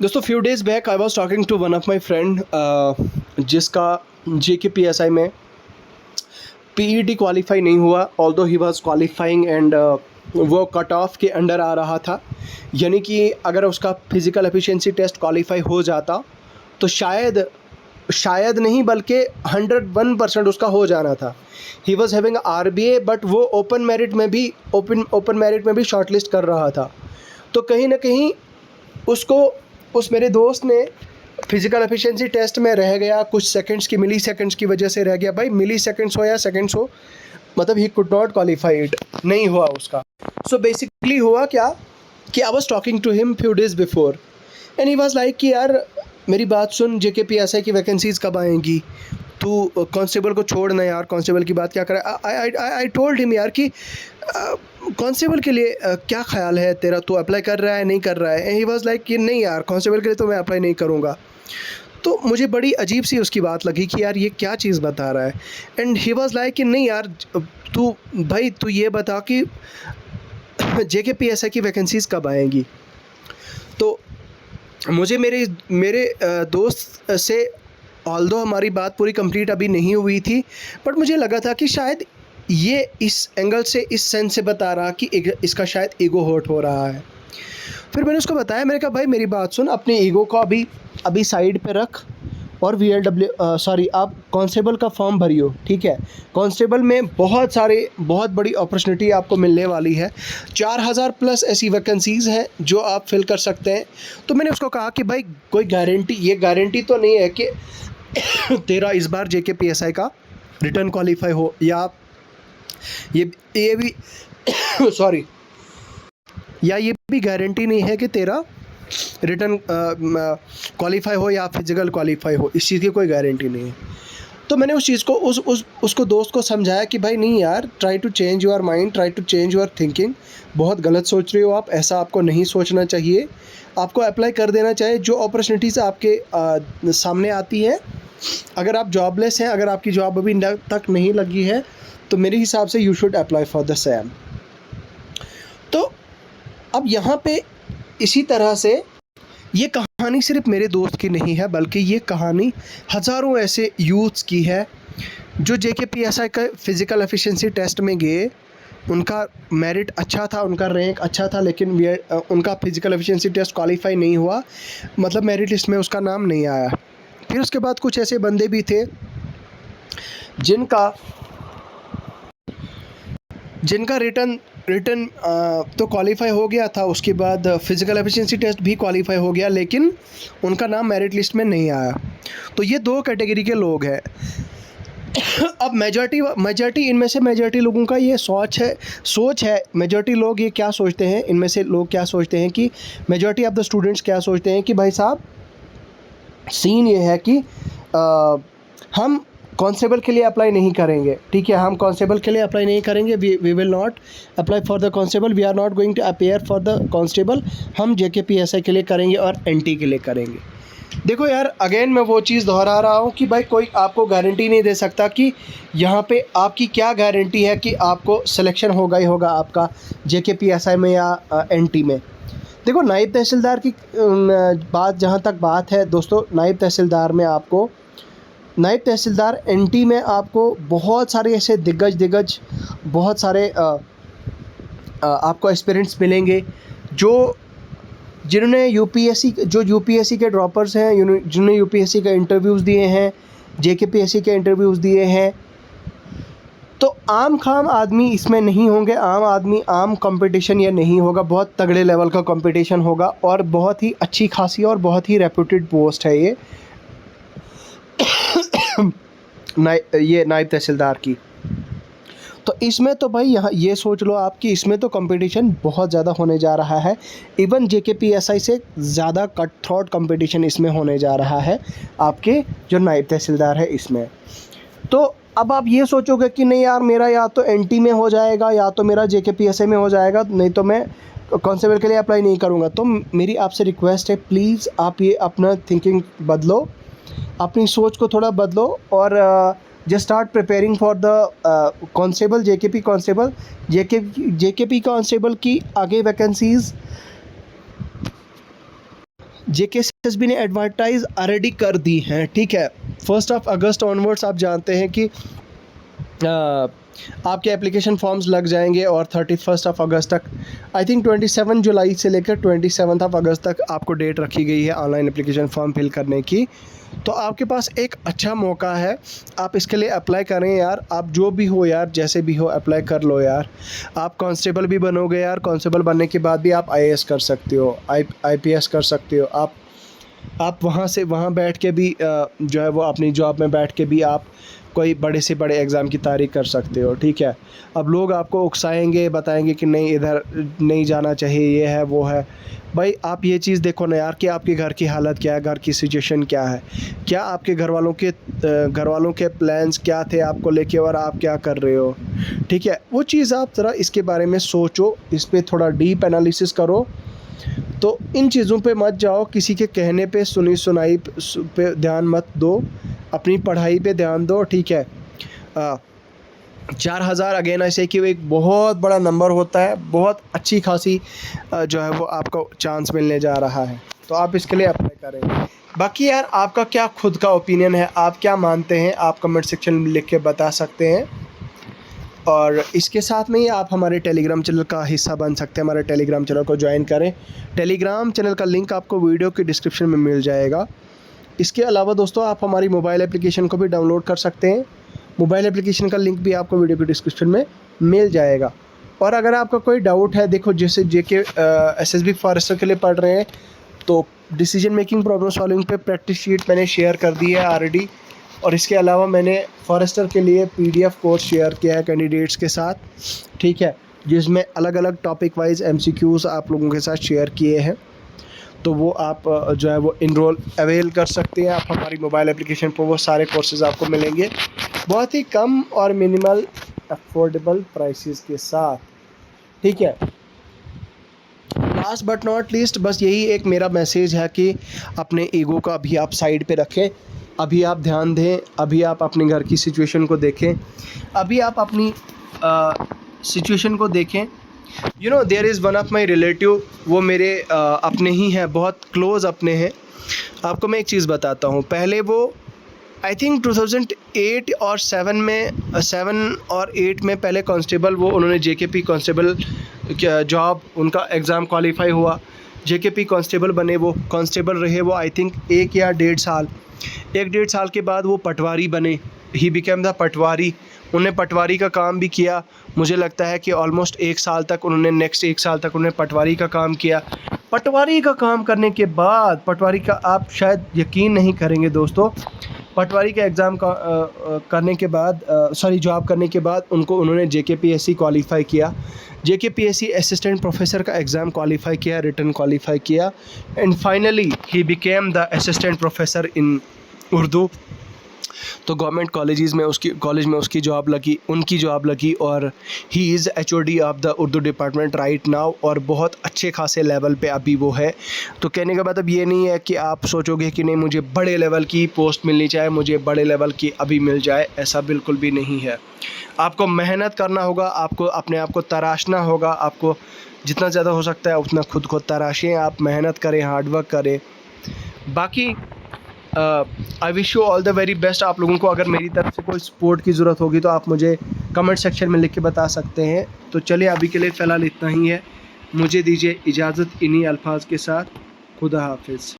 दोस्तों few days back I was talking to one of my friend जिसका JKPSI में PET qualify नहीं हुआ, although he was qualifying and वो cut off के अंडर आ रहा था। यानी कि अगर उसका फिज़िकल एफिशिएंसी टेस्ट क्वालिफाई हो जाता तो शायद नहीं बल्कि 101% उसका हो जाना था। He was having RBA but वो ओपन मेरिट में भी शॉर्टलिस्ट कर रहा था। तो कहीं ना कहीं उसको उस मेरे दोस्त ने फिज़िकल एफिशिएंसी टेस्ट में रह गया, कुछ सेकंड्स की मिली सेकंड्स की वजह से रह गया। भाई मिली सेकंड्स हो या सेकंड्स हो, मतलब he could not qualify it, नहीं हुआ उसका। सो बेसिकली हुआ क्या कि I was talking to him few days before and he was like कि यार मेरी बात सुन, JKPSI की वैकेंसीज़ कब आएंगी, तू कांस्टेबल को छोड़ ना यार, कांस्टेबल की बात क्या करे। आई टोल्ड हिम यार कि कांस्टेबल के लिए क्या ख्याल है तेरा, तू अप्लाई कर रहा है नहीं कर रहा है। एंड ही वाज लाइक कि नहीं यार कांस्टेबल के लिए तो मैं अप्लाई नहीं करूँगा। तो मुझे बड़ी अजीब सी उसकी बात लगी कि यार ये क्या चीज़ बता रहा है। एंड ही वाज लाइक कि नहीं यार तू ये बता कि JKPSI की वैकेंसीज़ कब आएंगी। तो मुझे मेरे दोस्त से ऑल्दो हमारी बात पूरी कंप्लीट अभी नहीं हुई थी, बट मुझे लगा था कि शायद ये इस एंगल से, इस सेंस से बता रहा कि इसका शायद ईगो हर्ट हो रहा है। फिर मैंने उसको बताया, मैंने कहा भाई मेरी बात सुन, अपने ईगो को अभी साइड पे रख और आप कांस्टेबल का फॉर्म भरियो, ठीक है। कांस्टेबल में बहुत बड़ी अपॉर्चुनिटी आपको मिलने वाली है। 4000 प्लस ऐसी वैकेंसीज़ हैं जो आप फिल कर सकते हैं। तो मैंने उसको कहा कि भाई कोई गारंटी तो नहीं है कि तेरा इस बार JKPSI का रिटर्न क्वालिफाई हो, या ये भी ये भी गारंटी नहीं है कि तेरा रिटर्न क्वालिफाई हो या फिजिकल क्वालिफाई हो, इस चीज़ की कोई गारंटी नहीं है। तो मैंने उस चीज़ को उसको दोस्त को समझाया कि भाई नहीं यार, try to change your mind, try to change your thinking. बहुत गलत सोच रहे हो आप, ऐसा आपको नहीं सोचना चाहिए। आपको अप्लाई कर देना चाहिए जो अपॉर्चुनिटीज़ आपके सामने आती है। अगर आप जॉबलेस हैं, अगर आपकी जॉब अभी तक नहीं लगी है, तो मेरे हिसाब से you should apply for the same. तो अब यहाँ पे इसी तरह से ये कहानी सिर्फ मेरे दोस्त की नहीं है, बल्कि ये कहानी हज़ारों ऐसे यूथ्स की है जो JKPSI का फ़िज़िकल एफिशिएंसी टेस्ट में गए, उनका मेरिट अच्छा था, उनका रैंक अच्छा था, लेकिन उनका फ़िज़िकल एफिशिएंसी टेस्ट क्वालिफाई नहीं हुआ, मतलब मेरिट लिस्ट में उसका नाम नहीं आया। फिर उसके बाद कुछ ऐसे बंदे भी थे जिनका रिटर्न तो क्वालिफाई हो गया था, उसके बाद फ़िज़िकल एफिशिएंसी टेस्ट भी क्वालिफाई हो गया, लेकिन उनका नाम मेरिट लिस्ट में नहीं आया। तो ये दो कैटेगरी के लोग हैं। अब मेजॉरिटी इनमें से मेजॉरिटी लोगों का ये सोच है। मेजॉरिटी लोग ये क्या सोचते हैं, इनमें से लोग क्या सोचते हैं कि मेजॉरिटी ऑफ द स्टूडेंट्स क्या सोचते हैं कि भाई साहब सीन ये है कि हम कांस्टेबल के लिए अप्लाई नहीं करेंगे, ठीक है, हम कांस्टेबल के लिए अप्लाई नहीं करेंगे, we will not apply for the constable, we are not going to appear for the constable, हम JKPSI के लिए करेंगे और NT के लिए करेंगे। देखो यार, अगेन मैं वो चीज़ दोहरा रहा हूँ कि भाई कोई आपको गारंटी नहीं दे सकता कि यहाँ पे आपकी क्या गारंटी है कि आपको सिलेक्शन होगा ही होगा आपका JKPSI में या NT में। देखो नायब तहसीलदार की बात जहाँ तक बात है दोस्तों, नायब तहसीलदार NT में आपको बहुत सारे ऐसे दिग्गज बहुत सारे आपको एस्पिरेंट्स मिलेंगे जिन्होंने यूपीएससी के ड्रॉपर्स हैं, जिन्होंने यूपीएससी के इंटरव्यूज़ दिए हैं, JKPSI के इंटरव्यूज़ दिए हैं। तो आम आदमी इसमें नहीं होंगे, आम कंपटीशन ये नहीं होगा, बहुत तगड़े लेवल का कंपटीशन होगा और बहुत ही अच्छी खासी और बहुत ही रेप्यूटेड पोस्ट है ये नायब तहसीलदार की। तो इसमें तो भाई यहाँ ये सोच लो आप कि इसमें तो कंपटीशन बहुत ज़्यादा होने जा रहा है। इवन JKPSI से ज़्यादा कट थ्रोट कंपटीशन इसमें होने जा रहा है आपके जो नायब तहसीलदार है इसमें। तो अब आप ये सोचोगे कि नहीं यार, मेरा या तो NT में हो जाएगा या तो मेरा JKPSI में हो जाएगा, नहीं तो मैं कांस्टेबल के लिए अप्लाई नहीं करूँगा। तो मेरी आपसे रिक्वेस्ट है, प्लीज़ आप ये अपना थिंकिंग बदलो, अपनी सोच को थोड़ा बदलो और just start preparing for the constable, JKP constable की आगे वैकेंसीज़ एसएसबी ने एडवर्टाइज ऑलरेडी कर दी हैं, ठीक है। 1 अगस्त ऑनवर्ड्स आप जानते हैं कि आपके एप्लीकेशन फॉर्म्स लग जाएंगे और 31 अगस्त तक, आई थिंक 27 जुलाई से लेकर 27 अगस्त तक आपको डेट रखी गई है ऑनलाइन एप्लीकेशन फॉर्म फिल करने की। तो आपके पास एक अच्छा मौका है, आप इसके लिए अप्लाई करें यार। आप जो भी हो यार, जैसे भी हो अप्लाई कर लो यार। आप कांस्टेबल भी बनोगे यार, कांस्टेबल बनने के बाद भी आप आईएएस कर सकते हो, आईपीएस कर सकते हो। आप वहाँ से वहाँ बैठ के भी जो है वो अपनी जॉब में बैठ के भी आप कोई बड़े से बड़े एग्ज़ाम की तैयारी कर सकते हो, ठीक है। अब लोग आपको उकसाएंगे, बताएंगे कि नहीं इधर नहीं जाना चाहिए, ये है वो है। भाई आप ये चीज़ देखो ना यार कि आपके घर की हालत क्या है, घर की सिचुएशन क्या है, क्या आपके घर वालों के प्लान्स क्या थे आपको लेके और आप क्या कर रहे हो, ठीक है। वो चीज़ आप ज़रा इसके बारे में सोचो, इस पर थोड़ा डीप एनालिसिस करो। तो इन चीज़ों पे मत जाओ, किसी के कहने पे सुनी सुनाई पे ध्यान मत दो, अपनी पढ़ाई पे ध्यान दो, ठीक है। 4000 अगेन ऐसे कि वो एक बहुत बड़ा नंबर होता है, बहुत अच्छी खासी जो है वो आपको चांस मिलने जा रहा है, तो आप इसके लिए अप्लाई करें। बाकी यार आपका क्या खुद का ओपिनियन है, आप क्या मानते हैं, आप कमेंट सेक्शन में लिख के बता सकते हैं। और इसके साथ में ही आप हमारे टेलीग्राम चैनल का हिस्सा बन सकते हैं, हमारे टेलीग्राम चैनल को ज्वाइन करें। टेलीग्राम चैनल का लिंक आपको वीडियो के डिस्क्रिप्शन में मिल जाएगा। इसके अलावा दोस्तों आप हमारी मोबाइल एप्लीकेशन को भी डाउनलोड कर सकते हैं, मोबाइल एप्लीकेशन का लिंक भी आपको वीडियो के डिस्क्रिप्शन में मिल जाएगा। और अगर आपका कोई डाउट है, देखो जैसे जेके एसएसबी फॉरेस्टर के लिए पढ़ रहे हैं तो डिसीजन मेकिंग प्रॉब्लम सॉल्विंग पे प्रैक्टिस शीट मैंने शेयर कर दी है ऑलरेडी। और इसके अलावा मैंने फॉरेस्टर के लिए पीडीएफ कोर्स शेयर किया है कैंडिडेट्स के साथ, ठीक है, जिसमें अलग अलग टॉपिक वाइज एमसीक्यूज़ आप लोगों के साथ शेयर किए हैं। तो वो आप जो है वो इनरोल अवेल कर सकते हैं। आप हमारी मोबाइल एप्लीकेशन पर वो सारे कोर्सेज़ आपको मिलेंगे बहुत ही कम और मिनिमल अफोर्डेबल प्राइसेस के साथ, ठीक है। लास्ट बट नॉट लीस्ट बस यही एक मेरा मैसेज है कि अपने ईगो का अभी आप साइड पे रखें, अभी आप ध्यान दें, अभी आप अपने घर की सिचुएशन को देखें, अभी आप अपनी सिचुएशन को देखें। You know there is one of my relative, वो मेरे अपने ही हैं, बहुत क्लोज़ अपने हैं। आपको मैं एक चीज़ बताता हूँ। पहले वो आई थिंक 2008 और 7 और 8 में पहले कांस्टेबल वो उन्होंने जेकेपी कांस्टेबल जॉब उनका एग्ज़ाम क्वालिफाई हुआ, जेकेपी कांस्टेबल बने, वो कांस्टेबल रहे वो आई थिंक 1 या 1.5 साल। 1-1.5 साल के बाद वो पटवारी बने, ही बिकेम द पटवारी। उन्होंने पटवारी का काम भी किया, मुझे लगता है कि ऑलमोस्ट 1 साल तक उन्होंने, नेक्स्ट 1 साल तक उन्होंने पटवारी का काम किया। पटवारी का काम करने के बाद, पटवारी का आप शायद यकीन नहीं करेंगे दोस्तों, पटवारी का एग्ज़ाम करने के बाद जॉब करने के बाद उन्होंने जेकेपीएससी क्वालिफ़ाई किया, जेकेपीएससी असिस्टेंट प्रोफेसर का एग्ज़ाम क्वालिफ़ाई किया, रिटन क्वालिफ़ाई किया, and finally he became the assistant professor in Urdu. तो गवर्नमेंट कॉलेज में उसकी जॉब लगी, उनकी जॉब लगी, और he is HOD of the Urdu department right now, और बहुत अच्छे खासे लेवल पे अभी वो है। तो कहने का मतलब ये नहीं है कि आप सोचोगे कि नहीं मुझे बड़े लेवल की पोस्ट मिलनी चाहिए, मुझे बड़े लेवल की अभी मिल जाए, ऐसा बिल्कुल भी नहीं है। आपको मेहनत करना होगा, आपको अपने आप को तराशना होगा, आपको जितना ज़्यादा हो सकता है उतना खुद को तराशें, आप मेहनत करें, हार्डवर्क करें। बाकी I wish you all the very best. आप लोगों को अगर मेरी तरफ से कोई सपोर्ट की ज़रूरत होगी तो आप मुझे कमेंट सेक्शन में लिख के बता सकते हैं। तो चलिए अभी के लिए फ़िलहाल इतना ही है, मुझे दीजिए इजाज़त इन्हीं अल्फाज के साथ। खुदा हाफिज़।